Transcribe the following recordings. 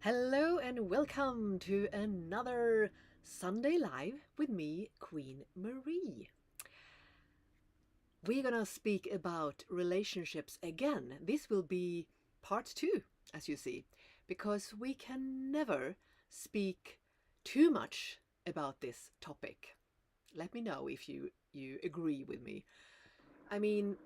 Hello and welcome to another Sunday Live with me, Queen Marie. We're gonna speak about relationships again. This will be part 2, as you see, because we can never speak too much about this topic. Let me know if you agree with me. I mean,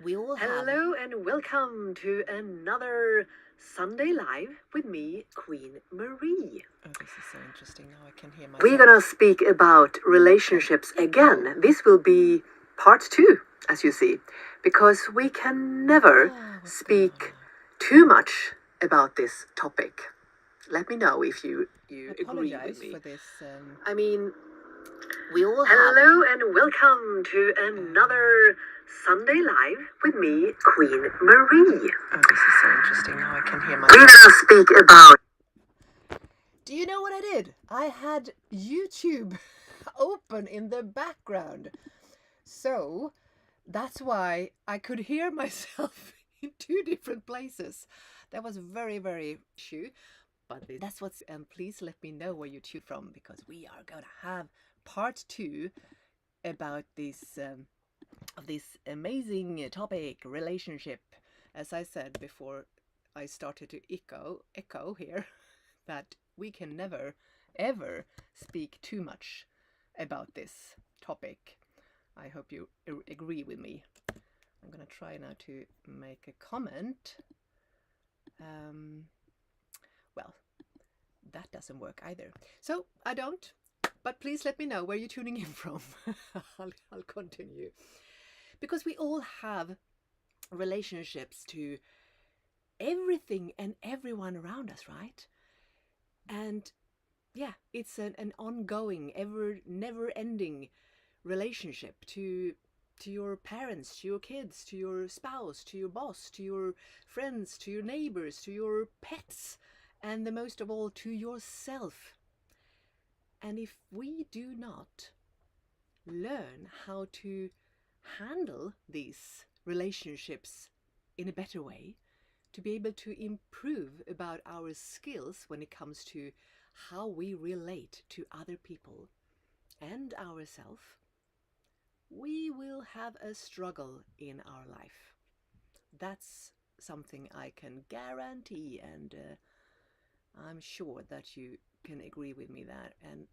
we all have. Hello and welcome to another Sunday Live with me, Queen Marie. Oh, this is so interesting. Now I can hear myself. We're gonna speak about relationships again. This will be part 2, as you see, because we can never speak too much about this topic. Let me know if you agree with me. For this. I mean, we all have. Hello and welcome to another Sunday Live with me, Queen Marie. Oh, this is so interesting. Now I can hear myself. We're gonna speak about. Do you know what I did? I had YouTube open in the background. So that's why I could hear myself in 2 different places. That was very, very issue. But that's what's. And please let me know where you tuned from, because we are going to have part 2 about this of this amazing topic, relationship. As I said before, I started to echo here that we can never ever speak too much about this topic. I hope you agree with me. I'm gonna try now to make a comment. Well, that doesn't work either. So I don't. But please let me know where you're tuning in from. I'll continue. Because we all have relationships to everything and everyone around us, right? And yeah, it's an ongoing, never-ending relationship to your parents, to your kids, to your spouse, to your boss, to your friends, to your neighbors, to your pets, and the most of all, to yourself. And if we do not learn how to handle these relationships in a better way, to be able to improve about our skills when it comes to how we relate to other people and ourselves, we will have a struggle in our life. That's something I can guarantee, and I'm sure that you can agree with me that. And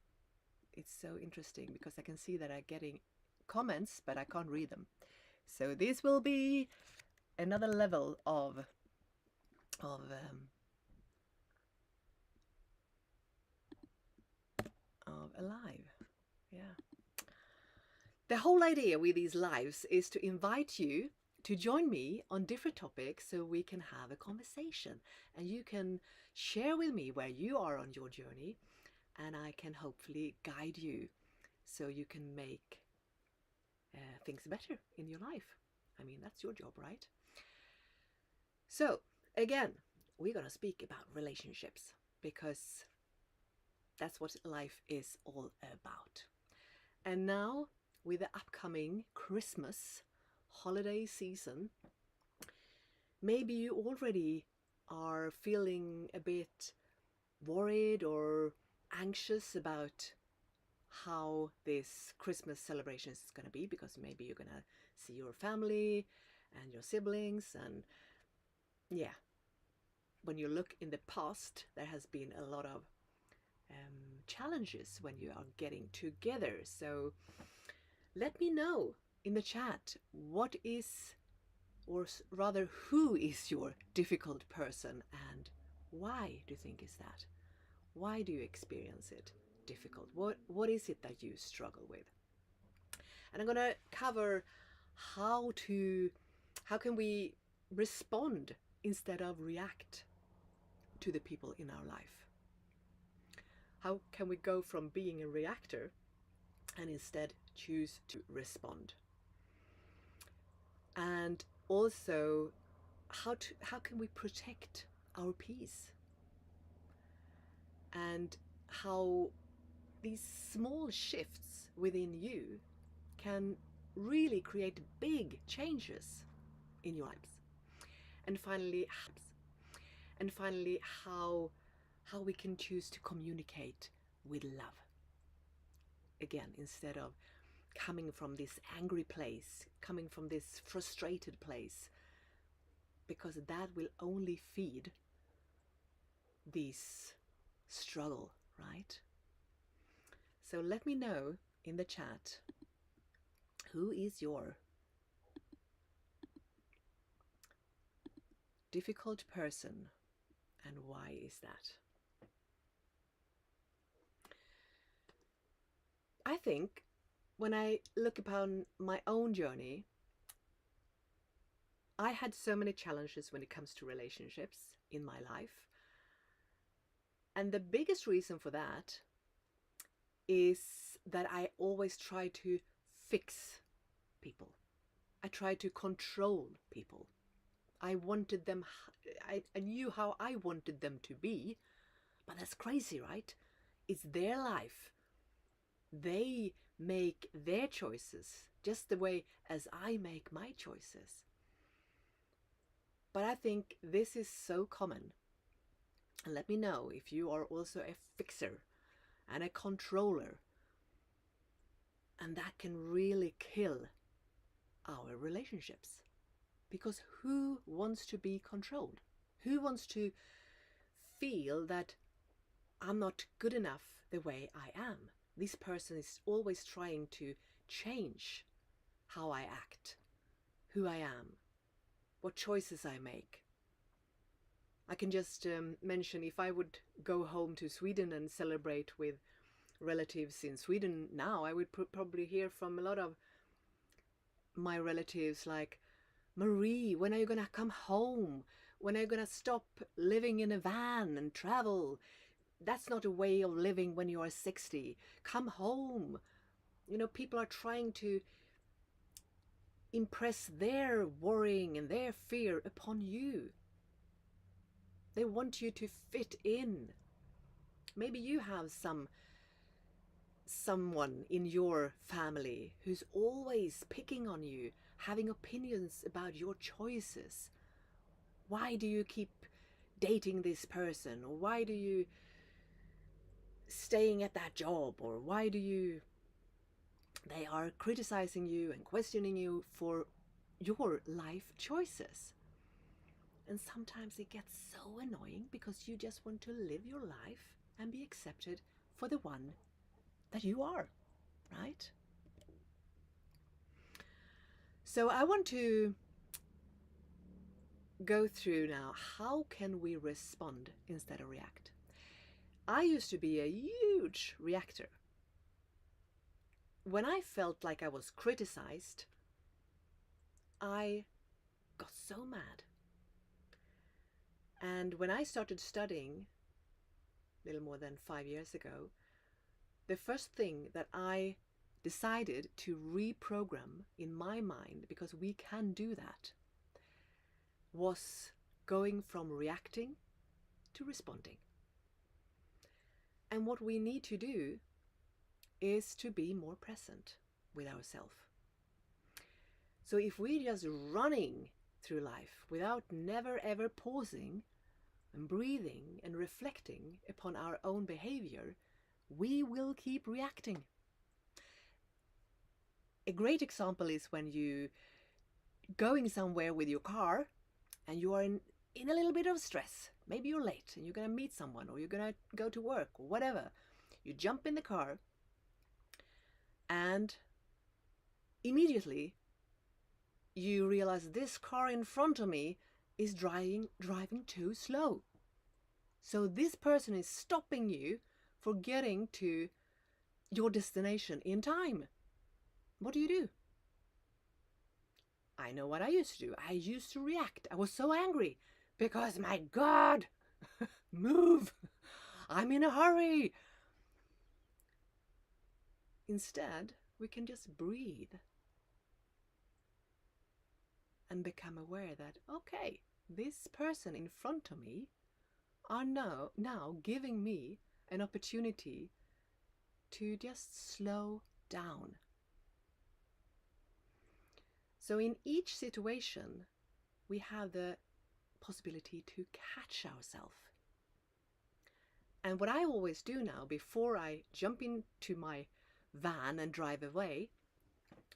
it's so interesting because I can see that I'm getting comments, but I can't read them. So this will be another level of alive. Yeah. The whole idea with these lives is to invite you to join me on different topics so we can have a conversation, and you can share with me where you are on your journey, and I can hopefully guide you so you can make things better in your life. I mean, that's your job, right? So again, we're gonna speak about relationships because that's what life is all about. And now, with the upcoming Christmas holiday season, maybe you already are feeling a bit worried or anxious about how this Christmas celebration is going to be, because maybe you're going to see your family and your siblings, and yeah, when you look in the past, there has been a lot of challenges when you are getting together. So let me know in the chat what is, or rather who is your difficult person, and why do you think is that? Why do you experience it difficult? What is it that you struggle with? And I'm gonna cover how can we respond instead of react to the people in our life. How can we go from being a reactor and instead choose to respond? And also, how can we protect our peace? And how these small shifts within you can really create big changes in your lives. And finally, how how we can choose to communicate with love. Again, instead of coming from this angry place, coming from this frustrated place, because that will only feed this struggle, right? So let me know in the chat, who is your difficult person and why is that? I think when I look upon my own journey, I had so many challenges when it comes to relationships in my life. And the biggest reason for that is that I always try to fix people. I try to control people. I wanted them, I knew how I wanted them to be, but that's crazy, right? It's their life. They make their choices just the way as I make my choices. But I think this is so common. And let me know if you are also a fixer and a controller. And that can really kill our relationships. Because who wants to be controlled? Who wants to feel that I'm not good enough the way I am? This person is always trying to change how I act, who I am, what choices I make. I can just mention, if I would go home to Sweden and celebrate with relatives in Sweden now, I would probably hear from a lot of my relatives like, Marie, when are you gonna come home? When are you gonna stop living in a van and travel? That's not a way of living when you are 60. Come home. You know, people are trying to impress their worrying and their fear upon you. They want you to fit in. Maybe you have someone in your family who's always picking on you, having opinions about your choices. Why do you keep dating this person? Or why do you staying at that job? Or why do you... They are criticizing you and questioning you for your life choices. And sometimes it gets so annoying because you just want to live your life and be accepted for the one that you are, right? So I want to go through now, how can we respond instead of react? I used to be a huge reactor. When I felt like I was criticized, I got so mad. And when I started studying, a little more than 5 years ago, the first thing that I decided to reprogram in my mind, because we can do that, was going from reacting to responding. And what we need to do is to be more present with ourselves. So if we're just running through life without never ever pausing and breathing and reflecting upon our own behavior, we will keep reacting. A great example is when you going somewhere with your car and you are in a little bit of stress. Maybe you're late and you're going to meet someone, or you're going to go to work or whatever. You jump in the car and immediately you realize this car in front of me is driving too slow. So this person is stopping you for getting to your destination in time. What do? I know what I used to do. I used to react. I was so angry because, my God, move. I'm in a hurry. Instead, we can just breathe and become aware that, okay, this person in front of me are now giving me an opportunity to just slow down. So in each situation, we have the possibility to catch ourselves. And what I always do now, before I jump into my van and drive away,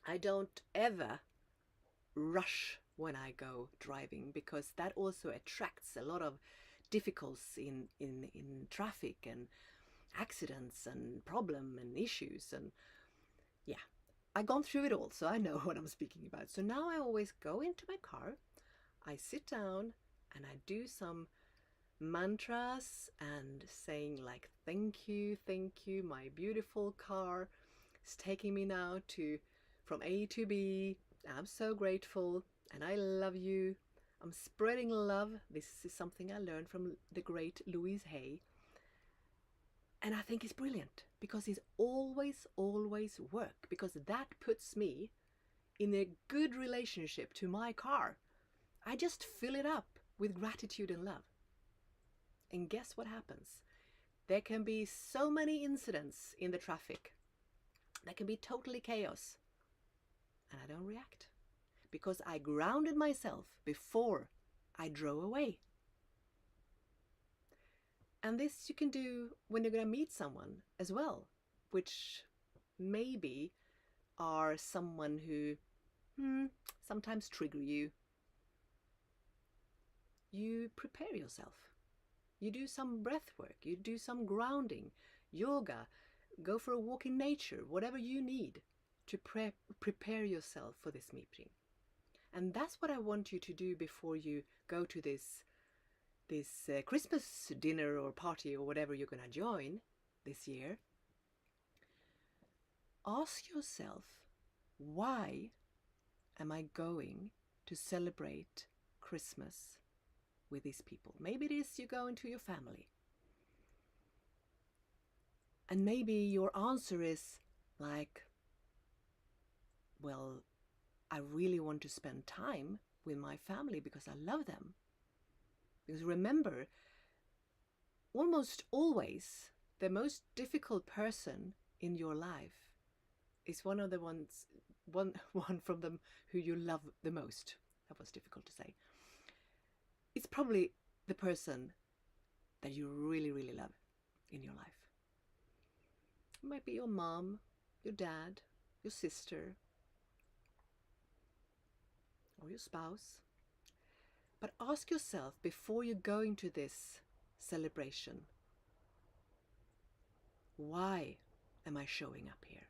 I don't ever rush when I go driving, because that also attracts a lot of difficulties in traffic and accidents and problem and issues. And yeah, I've gone through it all, so I know what I'm speaking about. So now I always go into my car, I sit down, and I do some mantras and saying like, thank you, my beautiful car is taking me now to from A to B. I'm so grateful and I love you. I'm spreading love. This is something I learned from the great Louise Hay. And I think it's brilliant, because it's always work, because that puts me in a good relationship to my car. I just fill it up with gratitude and love. And guess what happens? There can be so many incidents in the traffic. There can be totally chaos. And I don't react, because I grounded myself before I drove away. And this you can do when you're going to meet someone as well, which maybe are someone who sometimes trigger you. You prepare yourself. You do some breath work, you do some grounding, yoga, go for a walk in nature, whatever you need to prepare yourself for this meeting. And that's what I want you to do before you go to this Christmas dinner or party or whatever you're going to join this year. Ask yourself, why am I going to celebrate Christmas with these people? Maybe it is you go into your family. And maybe your answer is like, well, I really want to spend time with my family because I love them. Because remember, almost always the most difficult person in your life is one from them who you love the most. That was difficult to say. It's probably the person that you really, really love in your life. It might be your mom, your dad, your sister, or your spouse. But ask yourself before you go into this celebration, why am I showing up here?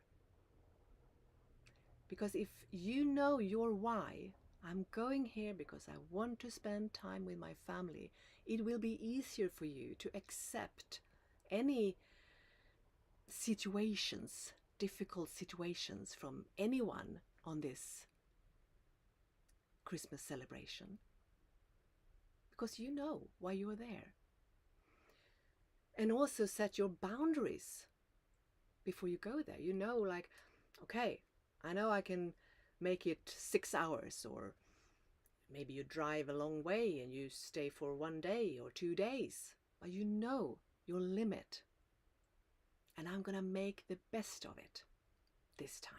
Because if you know your why, I'm going here because I want to spend time with my family, it will be easier for you to accept any situations, difficult situations from anyone on this Christmas celebration. Because you know why you're there. And also set your boundaries before you go there. You know, like, okay, I know I can make it 6 hours, or maybe you drive a long way and you stay for 1 day or 2 days, but you know your limit. And I'm gonna make the best of it this time.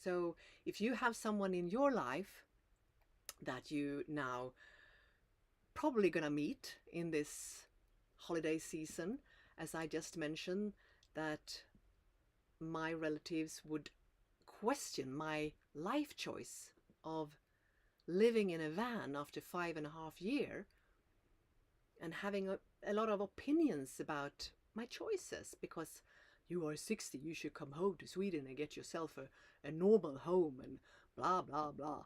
So if you have someone in your life that you now probably gonna meet in this holiday season, as I just mentioned, that my relatives would question my life choice of living in a van after 5.5 years and having a lot of opinions about my choices, because you are 60, you should come home to Sweden and get yourself a normal home and blah blah blah.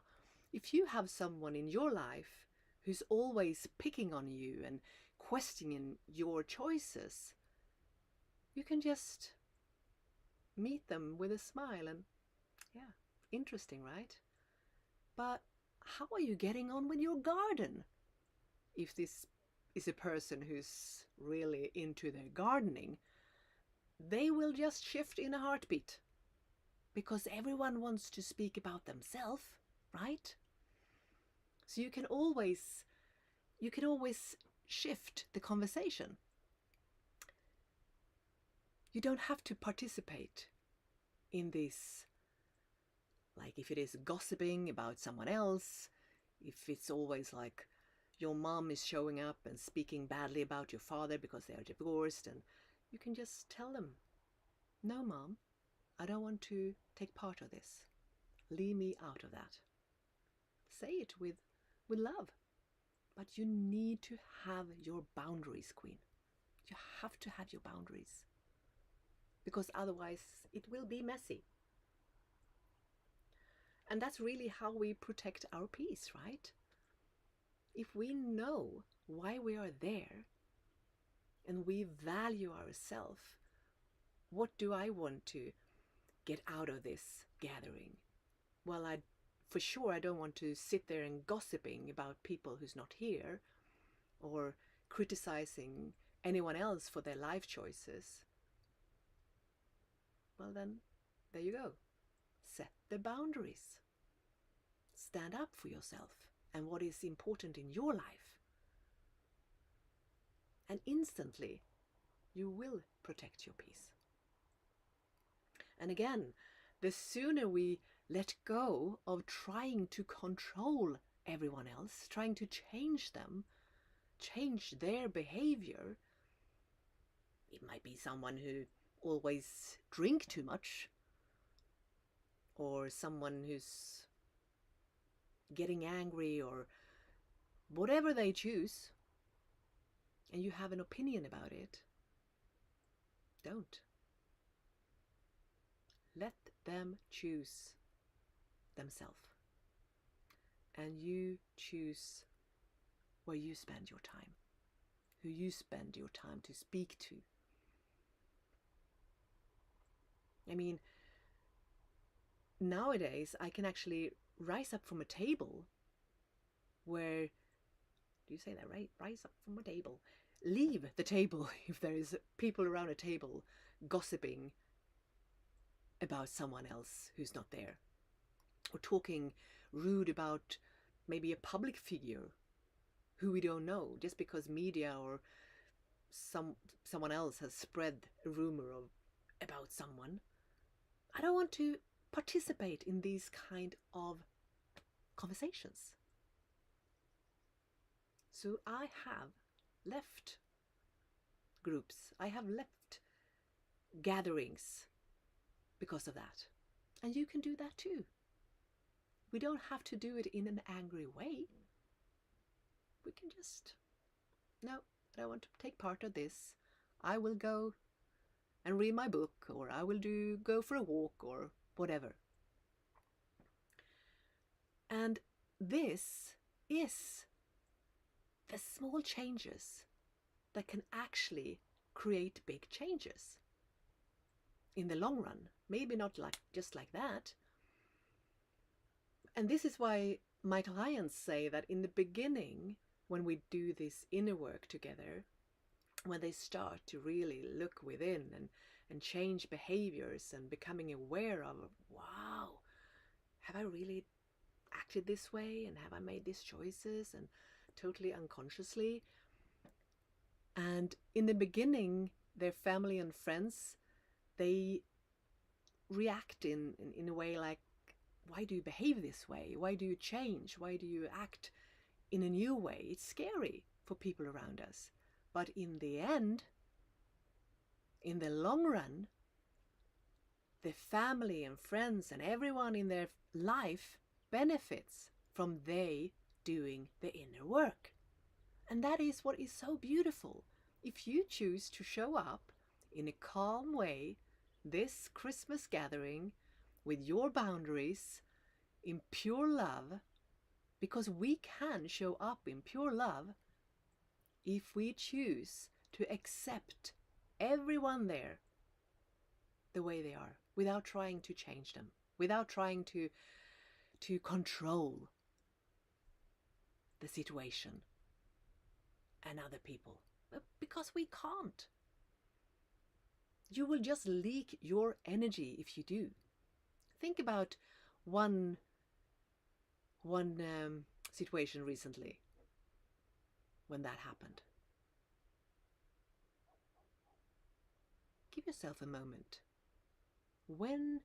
If you have someone in your life who's always picking on you and questioning your choices, you can just meet them with a smile and, yeah, interesting, right? But how are you getting on with your garden? If this is a person who's really into their gardening, they will just shift in a heartbeat, because everyone wants to speak about themselves, right? So you can always shift the conversation. You don't have to participate in this, like if it is gossiping about someone else, if it's always like your mom is showing up and speaking badly about your father because they are divorced, and you can just tell them, no, Mom, I don't want to take part of this. Leave me out of that. Say it with love. But you need to have your boundaries, Queen. You have to have your boundaries. Because otherwise it will be messy. And that's really how we protect our peace, right? If we know why we are there and we value ourselves, what do I want to get out of this gathering? Well, for sure I don't want to sit there and gossiping about people who's not here, or criticizing anyone else for their life choices. Well then, there you go. Set the boundaries. Stand up for yourself and what is important in your life. And instantly, you will protect your peace. And again, the sooner we let go of trying to control everyone else, trying to change them, change their behavior. It might be someone who always drink too much, or someone who's getting angry, or whatever they choose, and you have an opinion about it. Don't. Let them choose themselves, and you choose where you spend your time, who you spend your time to speak to. I mean, nowadays I can actually rise up from a table where, do you say that right? Rise up from a table. Leave the table if there is people around a table gossiping about someone else who's not there, or talking rude about maybe a public figure who we don't know, just because media or someone else has spread a rumor about someone. I don't want to participate in these kind of conversations. So I have left groups, I have left gatherings because of that. And you can do that too. We don't have to do it in an angry way. We can just, no, I don't want to take part of this. I will go and read my book, or I will go for a walk, or whatever. And this is the small changes that can actually create big changes in the long run. Maybe not just like that. And this is why my clients say that in the beginning, when we do this inner work together, when they start to really look within and change behaviors and becoming aware of, wow, have I really acted this way, and have I made these choices, and totally unconsciously. And in the beginning, their family and friends, they react in a way like, why do you behave this way? Why do you change? Why do you act in a new way? It's scary for people around us. But in the end, in the long run, the family and friends and everyone in their life benefits from they doing the inner work. And that is what is so beautiful. If you choose to show up in a calm way this Christmas gathering with your boundaries, in pure love, because we can show up in pure love if we choose to accept everyone there the way they are, without trying to change them, without trying to control the situation and other people, because we can't. You will just leak your energy if you do. Think about one situation recently when that happened. Give yourself a moment. When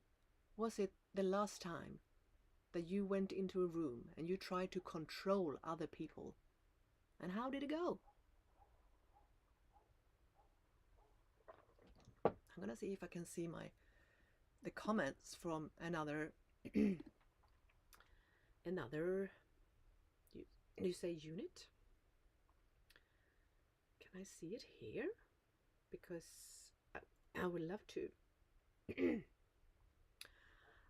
was it the last time that you went into a room and you tried to control other people And how did it go? I'm gonna see if I can see the comments from another another you say unit. Can I see it here? Because I would love to.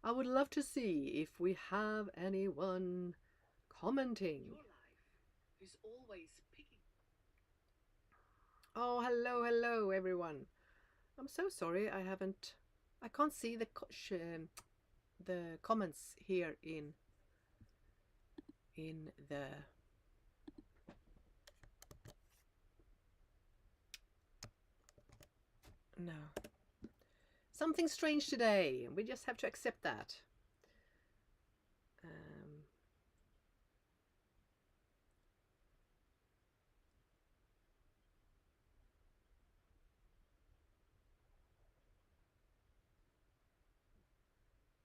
I would love to see if we have anyone commenting. Your life is always picking. Oh, hello everyone. I'm so sorry I can't see the comments here in the no. Something strange today. We just have to accept that.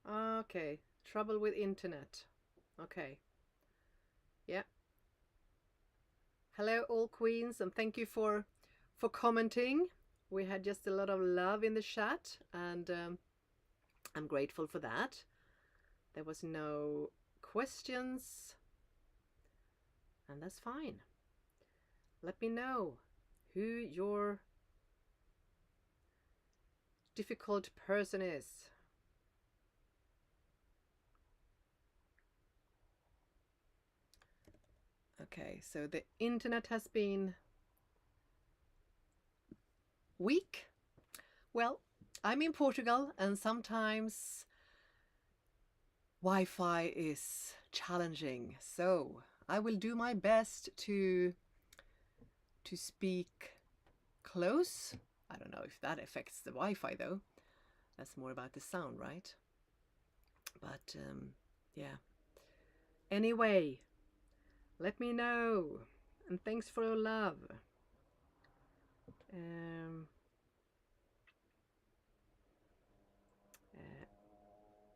Okay, trouble with internet. Okay. Yeah. Hello all queens, and thank you for commenting. We had just a lot of love in the chat, and I'm grateful for that. There was no questions, and that's fine. Let me know who your difficult person is. Okay, so the internet has been weak. Well, I'm in Portugal, and sometimes Wi-Fi is challenging, so I will do my best to speak close. I don't know if that affects the Wi-Fi though. That's more about the sound, right? But yeah. Anyway, let me know, and thanks for your love.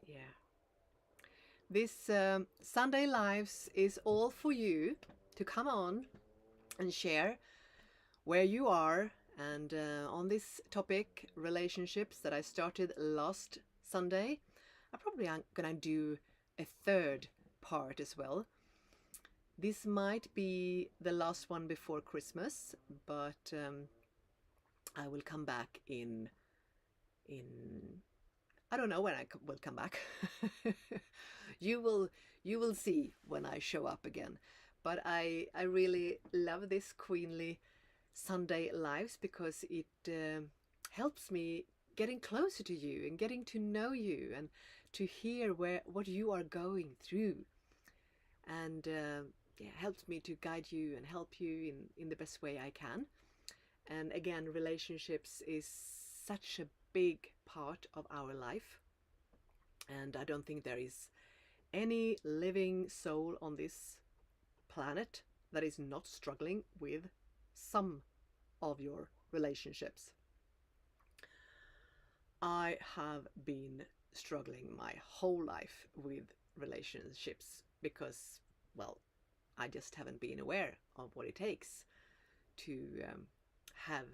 Yeah. This Sunday Lives is all for you to come on and share where you are, and on this topic, relationships, that I started last Sunday. I probably am gonna do a third part as well. This might be the last one before Christmas, but I will come back in I don't know when I will come back. you will see when I show up again. But I really love this Queenly Sunday Lives because it helps me getting closer to you and getting to know you and to hear what you are going through, and yeah, helps me to guide you and help you in the best way I can. And again, relationships is such a big part of our life, and I don't think there is any living soul on this planet that is not struggling with some of your relationships. I have been struggling my whole life with relationships because, well, I just haven't been aware of what it takes to have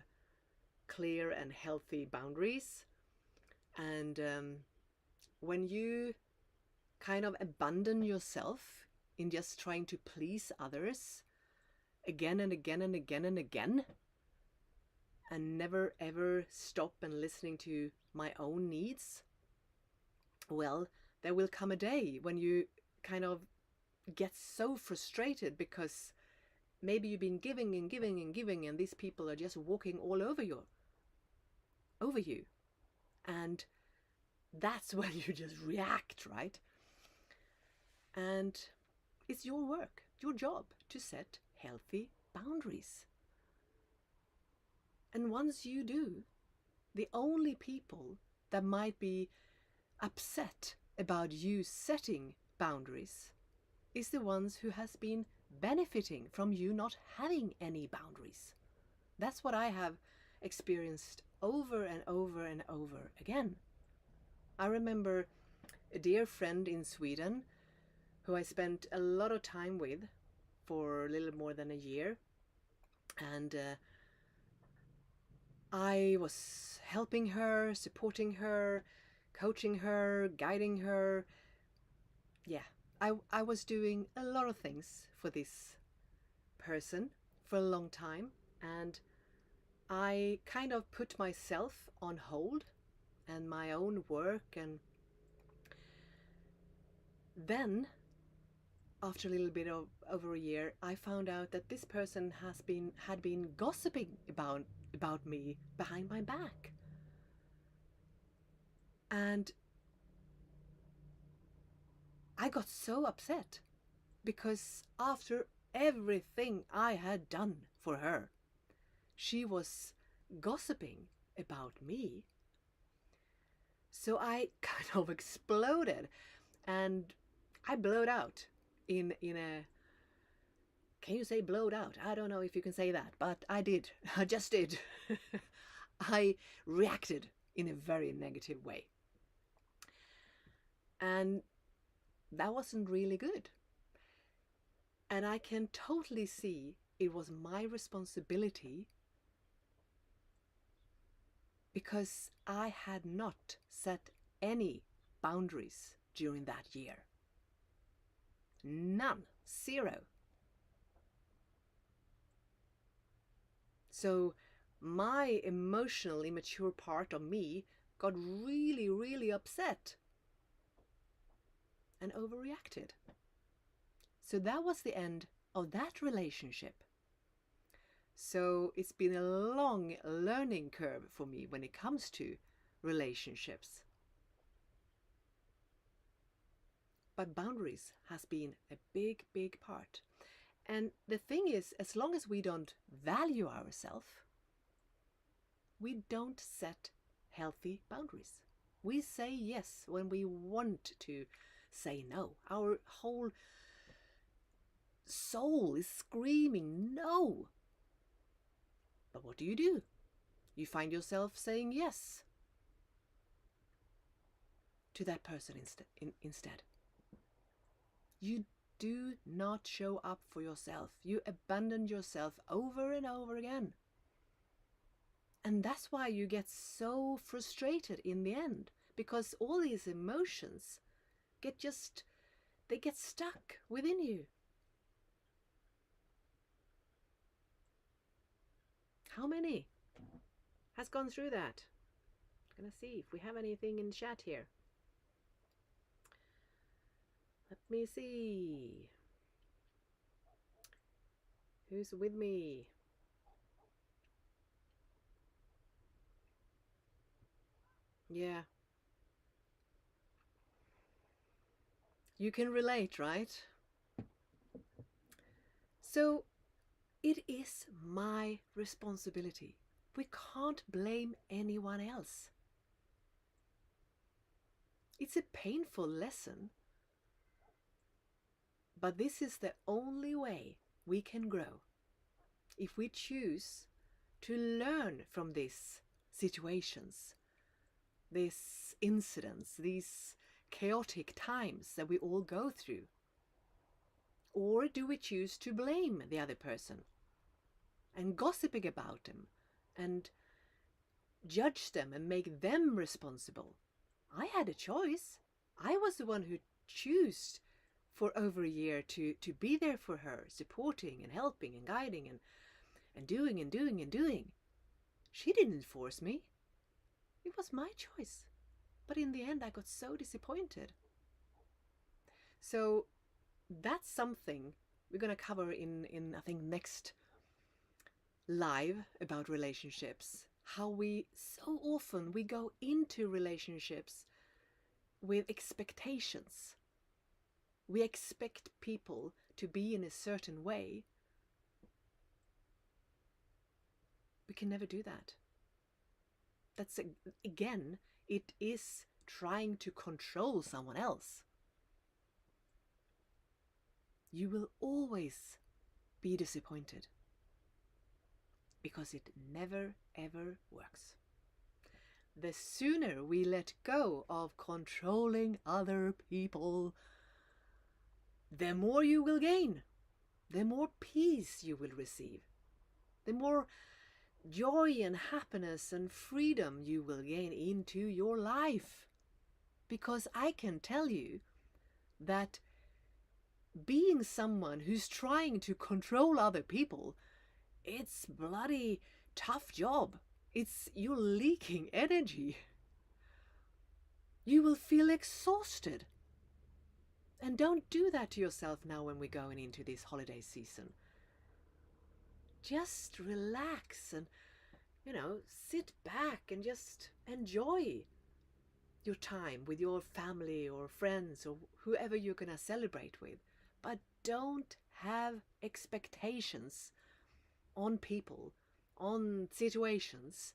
clear and healthy boundaries. And when you kind of abandon yourself in just trying to please others again and again and again and again, and never ever stop and listening to my own needs, well, there will come a day when you kind of get so frustrated because maybe you've been giving and giving and giving, and these people are just walking all over you. And that's when you just react, right? And it's your work, your job to set healthy boundaries. And once you do, the only people that might be upset about you setting boundaries is the ones who has been benefiting from you not having any boundaries. That's what I have experienced over and over and over again. I remember a dear friend in Sweden who I spent a lot of time with, for a little more than a year, and I was helping her, supporting her, coaching her, guiding her. Yeah, I was doing a lot of things for this person for a long time, and I kind of put myself on hold and my own work. And then after a little bit of over a year, I found out that this person had been gossiping about me behind my back. And I got so upset, because after everything I had done for her, she was gossiping about me. So I kind of exploded, and I blowed out in a, can you say blowed out? I don't know if you can say that, but I did. I just did. I reacted in a very negative way. And that wasn't really good. And I can totally see it was my responsibility, because I had not set any boundaries during that year. None. Zero. So my emotional, immature part of me got really, really upset and overreacted. So that was the end of that relationship. So it's been a long learning curve for me when it comes to relationships. But boundaries has been a big, big part. And the thing is, as long as we don't value ourselves, we don't set healthy boundaries. We say yes when we want to say no. Our whole soul is screaming no. But what do? You find yourself saying yes to that person instead. You do not show up for yourself. You abandon yourself over and over again. And that's why you get so frustrated in the end, because all these emotions get stuck within you. How many has gone through that? I'm gonna see if we have anything in chat here. Let me see. Who's with me? Yeah. You can relate, right? So it is my responsibility. We can't blame anyone else. It's a painful lesson, but this is the only way we can grow. If we choose to learn from these situations, these incidents, these chaotic times that we all go through, or do we choose to blame the other person and gossiping about them and judge them and make them responsible? I had a choice. I was the one who chose for over a year to be there for her, supporting and helping and guiding and doing. She didn't force me. It was my choice. But in the end, I got so disappointed. So that's something we're going to cover in I think next live about relationships. How we so often we go into relationships with expectations. We expect people to be in a certain way. We can never do that. That's again, it is trying to control someone else. You will always be disappointed, because it never ever works. The sooner we let go of controlling other people, the more you will gain. the more peace you will receive, the more joy and happiness and freedom you will gain into your life. Because I can tell you that being someone who's trying to control other people, it's bloody tough job. You're leaking energy. You will feel exhausted. And don't do that to yourself now when we're going into this holiday season. Just relax and, sit back and just enjoy your time with your family or friends or whoever you're going to celebrate with. But don't have expectations on people, on situations,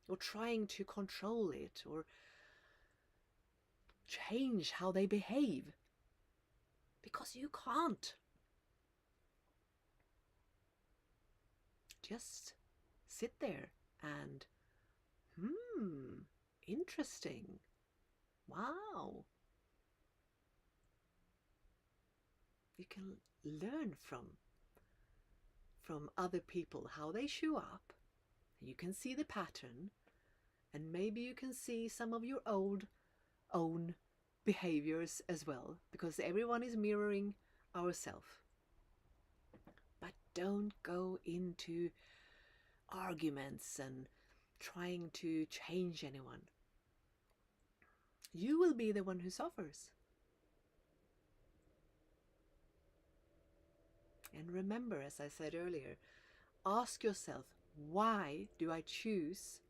or trying to control it or change how they behave, because you can't. Just sit there and interesting, wow. You can learn from other people how they show up. You can see the pattern, and maybe you can see some of your own behaviors as well, because everyone is mirroring ourselves. But don't go into arguments and trying to change anyone. You will be the one who suffers. And remember, as I said earlier, ask yourself, why do I choose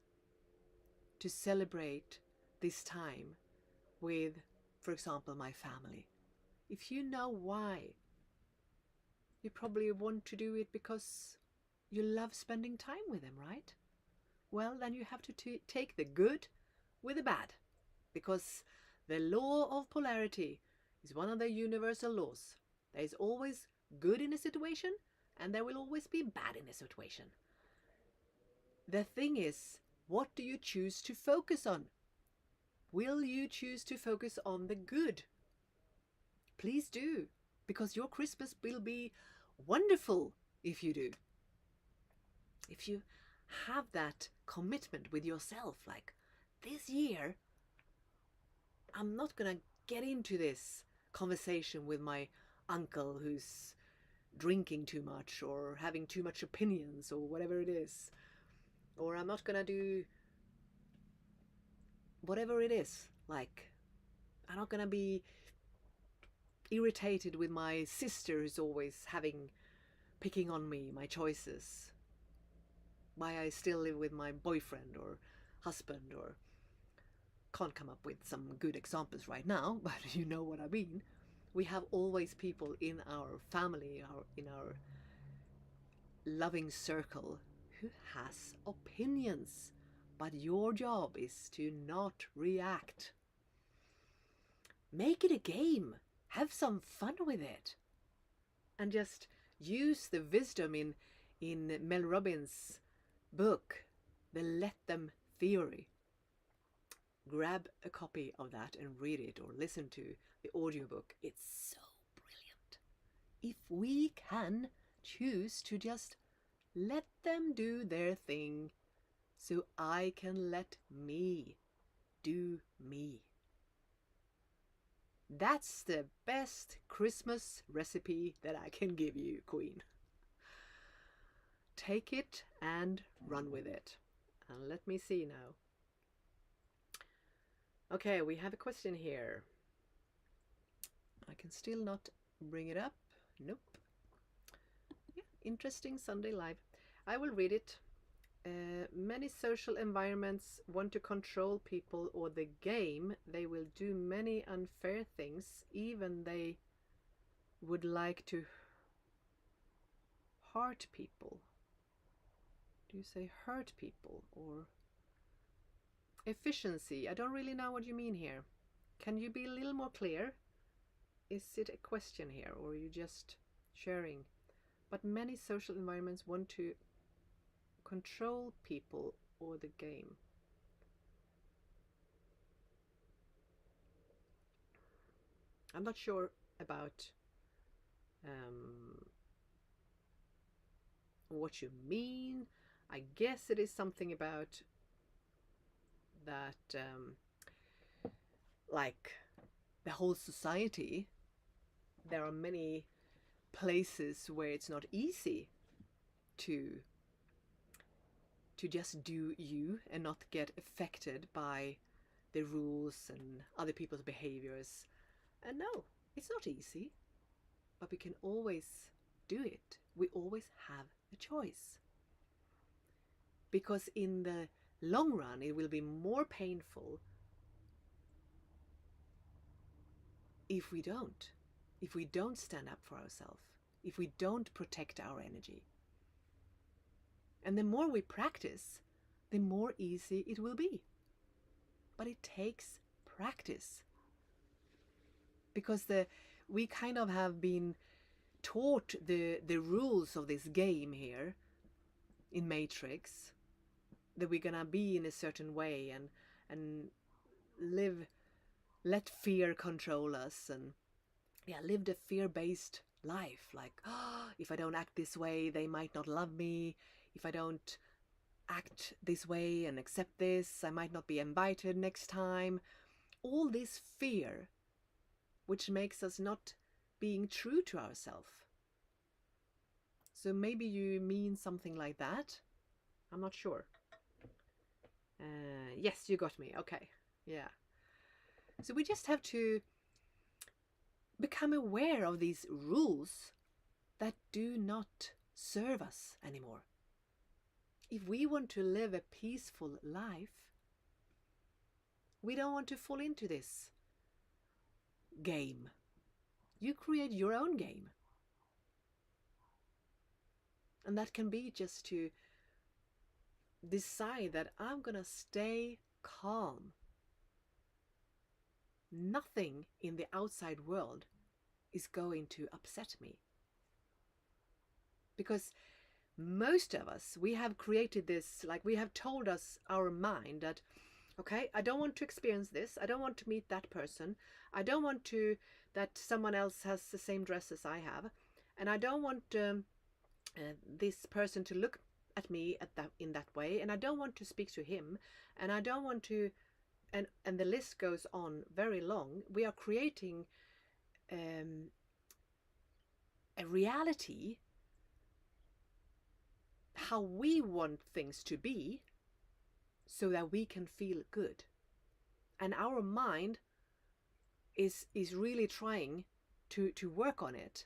to celebrate this time with, for example, my family? If you know why, you probably want to do it because you love spending time with them, right? Well, then you have to take the good with the bad, because the law of polarity is one of the universal laws. There is always good in a situation, and there will always be bad in a situation. The thing is, what do you choose to focus on? Will you choose to focus on the good? Please do, because your Christmas will be wonderful if you do. If you have that commitment with yourself, like, this year, I'm not gonna get into this conversation with my uncle who's drinking too much or having too much opinions or whatever it is. Or I'm not gonna do whatever it is. Like, I'm not gonna be irritated with my sister who's always picking on me, my choices. Why I still live with my boyfriend or husband, or can't come up with some good examples right now, but you know what I mean. We have always people in our family, in our loving circle, who has opinions, but your job is to not react. Make it a game. Have some fun with it. And just use the wisdom in Mel Robbins' book, The Let Them Theory. Grab a copy of that and read it, or listen to the audiobook. It's so brilliant. If we can choose to just let them do their thing, so I can let me do me. That's the best Christmas recipe that I can give you, Queen. Take it and run with it. And let me see now. Okay, we have a question here. I can still not bring it up. Nope. Yeah, interesting Sunday Live. I will read it. Many social environments want to control people or the game. They will do many unfair things, even they would like to hurt people. Do you say hurt people or efficiency? I don't really know what you mean here. Can you be a little more clear? Is it a question here, or are you just sharing? But many social environments want to control people or the game. I'm not sure about what you mean. I guess it is something about that, like the whole society. There are many places where it's not easy to just do you and not get affected by the rules and other people's behaviors. And no, it's not easy, but we can always do it. We always have a choice. Because in the long run, it will be more painful if we don't stand up for ourselves, if we don't protect our energy. And the more we practice, the more easy it will be. But it takes practice. Because we kind of have been taught the rules of this game here in Matrix, that we're gonna be in a certain way and let fear control us, and live the fear-based life. Like, oh, if I don't act this way, they might not love me. If I don't act this way and accept this, I might not be invited next time. All this fear, which makes us not being true to ourselves. So maybe you mean something like that. I'm not sure. Yes, you got me. Okay. Yeah. So we just have to become aware of these rules that do not serve us anymore. If we want to live a peaceful life, we don't want to fall into this game. You create your own game. And that can be just to decide that I'm gonna stay calm. Nothing in the outside world is going to upset me. Because most of us, we have created this, like we have told us, our mind, that, okay, I don't want to experience this. I don't want to meet that person. I don't want to that someone else has the same dress as I have. And I don't want this person to look at me in that way. And I don't want to speak to him. And I don't want to, and the list goes on very long. We are creating a reality, how we want things to be, so that we can feel good. And our mind is really trying to work on it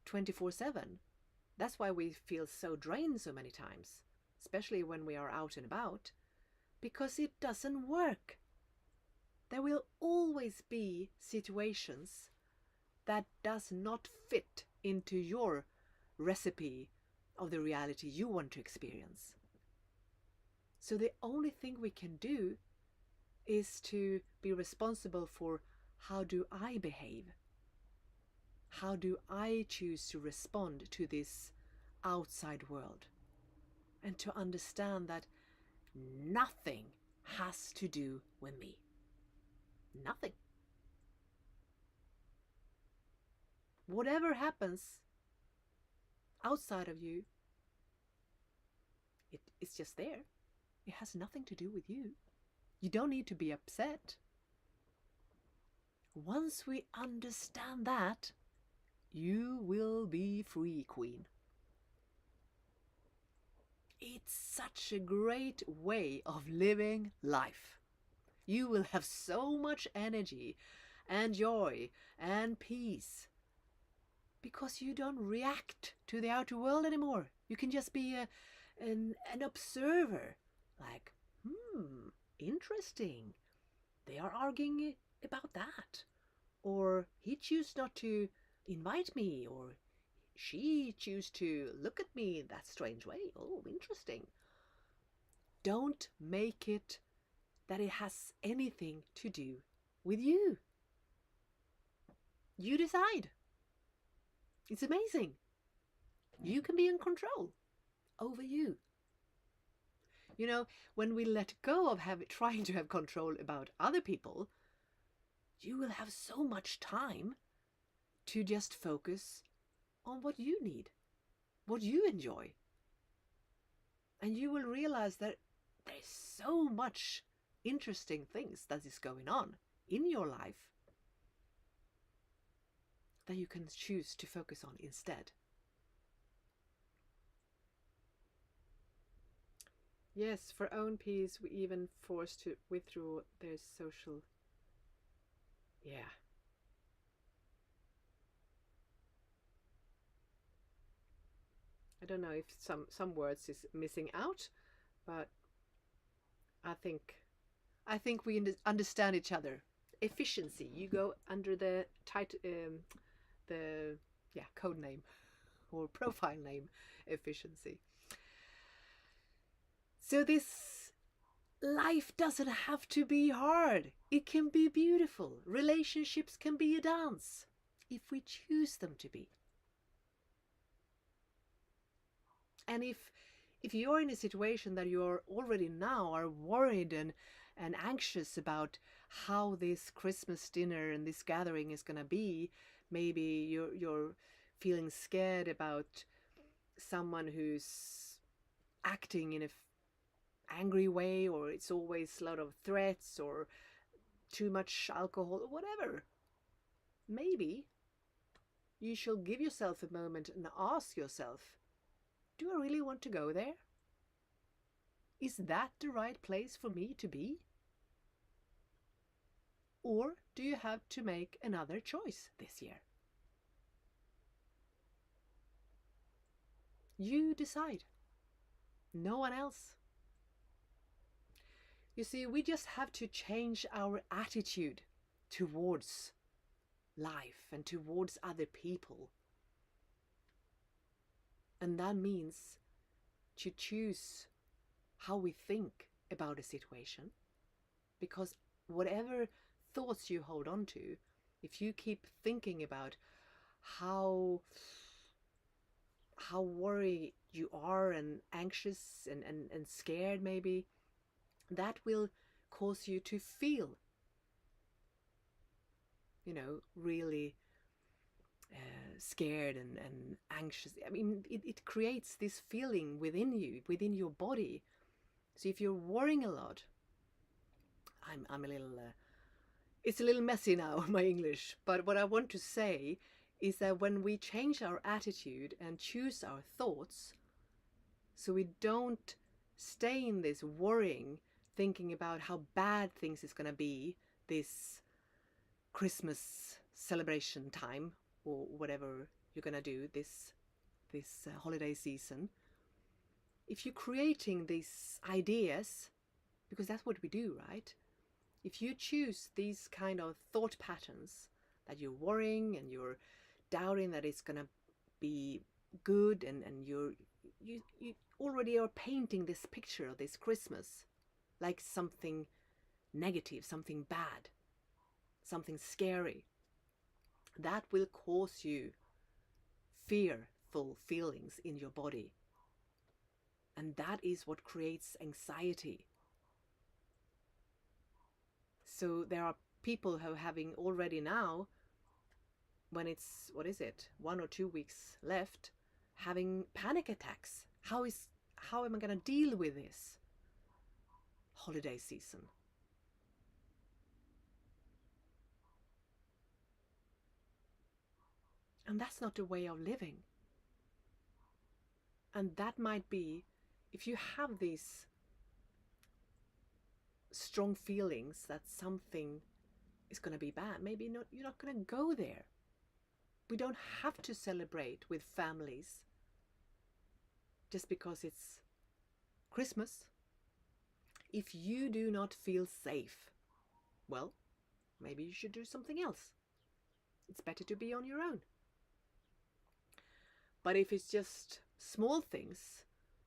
24/7. That's why we feel so drained so many times, especially when we are out and about, because it doesn't work. There will always be situations that does not fit into your recipe of the reality you want to experience. So the only thing we can do is to be responsible for, how do I behave? How do I choose to respond to this outside world? And to understand that nothing has to do with me. Nothing. Whatever happens outside of you, it's just there. It has nothing to do with you. You don't need to be upset. Once we understand that, you will be free, Queen. It's such a great way of living life. You will have so much energy and joy and peace, because you don't react to the outer world anymore. You can just be an observer. Like, interesting. They are arguing about that. Or he chose not to invite me, or she chose to look at me that strange way. Oh, interesting. Don't make it that it has anything to do with you. You decide. It's amazing. You can be in control over you. You know, when we let go of trying to have control about other people, you will have so much time to just focus on what you need, what you enjoy, And you will realize that there's so much interesting things that is going on in your life that you can choose to focus on instead. Yes, for own peace, we even forced to withdraw their social. Yeah. I don't know if some words is missing out, but I think we understand each other. Efficiency. You go under the the code name or profile name efficiency. So this life doesn't have to be hard. It can be beautiful. Relationships can be a dance if we choose them to be. And if you're in a situation that you're already now are worried and anxious about how this Christmas dinner and this gathering is going to be, maybe you're feeling scared about someone who's acting in a angry way, or it's always a lot of threats or too much alcohol or whatever, maybe you should give yourself a moment and ask yourself, do I really want to go there? Is that the right place for me to be? Or do you have to make another choice this year? You decide. No one else. You see, we just have to change our attitude towards life and towards other people. And that means to choose how we think about a situation. Because whatever thoughts you hold on to, if you keep thinking about how worried you are and anxious and scared maybe, that will cause you to feel, really scared and anxious. I mean, it creates this feeling within you, within your body. So if you're worrying a lot, I'm a little, it's a little messy now, my English, but what I want to say is that when we change our attitude and choose our thoughts, so we don't stay in this worrying, thinking about how bad things is going to be this Christmas celebration time, or whatever you're going to do this holiday season. If you're creating these ideas, because that's what we do, right? If you choose these kind of thought patterns that you're worrying and you're doubting that it's going to be good, and you already are painting this picture of this Christmas like something negative, something bad, something scary, that will cause you fearful feelings in your body. And that is what creates anxiety. So there are people who are having already now, when it's, 1 or 2 weeks left, having panic attacks. How am I going to deal with this holiday season? And that's not the way of living. And that might be, if you have these strong feelings that something is going to be bad, maybe you're not going to go there. We don't have to celebrate with families just because it's Christmas. If you do not feel safe, well, maybe you should do something else. It's better to be on your own. But if it's just small things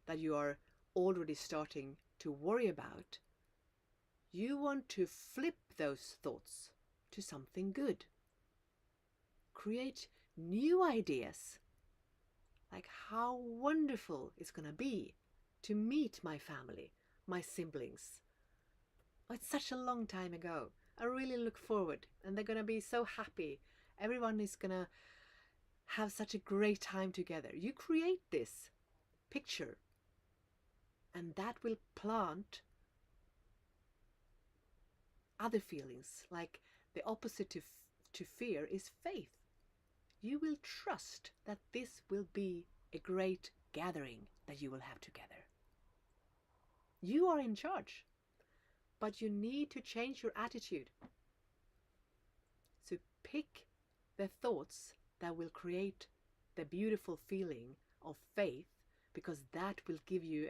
that you are already starting to worry about, you want to flip those thoughts to something good. Create new ideas, like how wonderful it's going to be to meet my family, my siblings. Oh, it's such a long time ago. I really look forward, and they're going to be so happy. Everyone is going to have such a great time together. You create this picture And that will plant other feelings, like the opposite to fear is faith. You will trust that this will be a great gathering that you will have together. You are in charge, but you need to change your attitude. So pick the thoughts that will create the beautiful feeling of faith, because that will give you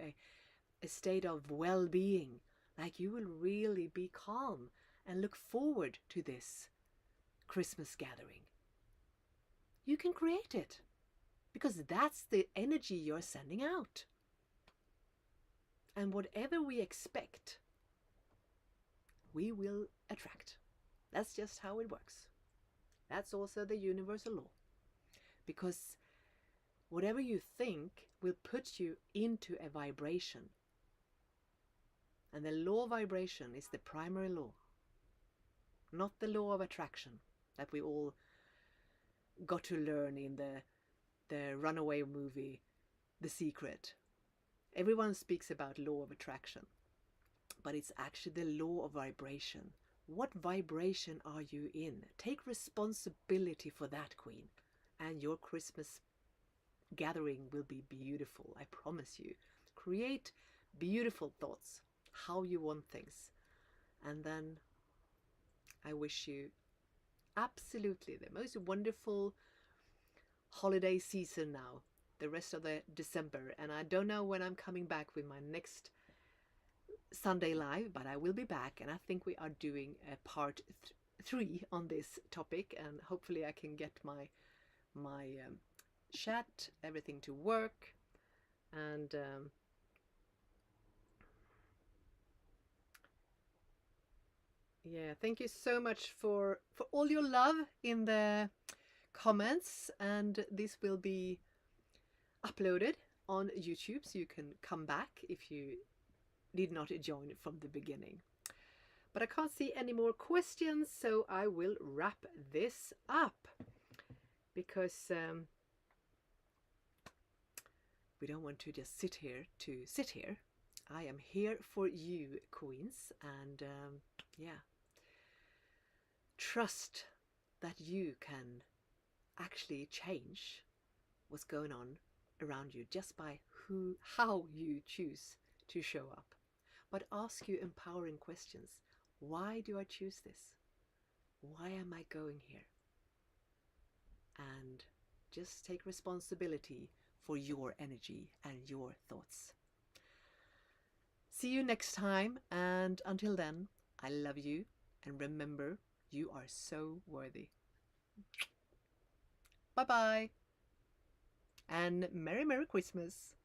a state of well-being, like you will really be calm and look forward to this Christmas gathering. You can create it, because that's the energy you're sending out. And whatever we expect, we will attract. That's just how it works. That's also the universal law. Because whatever you think will put you into a vibration. And the law of vibration is the primary law, not the law of attraction that we all got to learn in the runaway movie, The Secret. Everyone speaks about law of attraction, but it's actually the law of vibration. What vibration are you in? Take responsibility for that, Queen, and your Christmas gathering will be beautiful, I promise you. Create beautiful thoughts, how you want things, and then I wish you absolutely the most wonderful holiday season now, the rest of the December. And I don't know when I'm coming back with my next Sunday live, but I will be back, and I think we are doing a part 3 on this topic, and hopefully I can get my chat, everything to work. And yeah, thank you so much for all your love in the comments, and this will be uploaded on YouTube, so you can come back if you did not join from the beginning. But I can't see any more questions, so I will wrap this up, because we don't want to just sit here to sit here. I am here for you, Queens, and yeah, trust that you can actually change what's going on around you just by how you choose to show up. But ask you empowering questions. Why do I choose this? Why am I going here? And just take responsibility for your energy and your thoughts. See you next time, and until then, I love you, and remember, you are so worthy. Bye bye, and Merry Merry Christmas.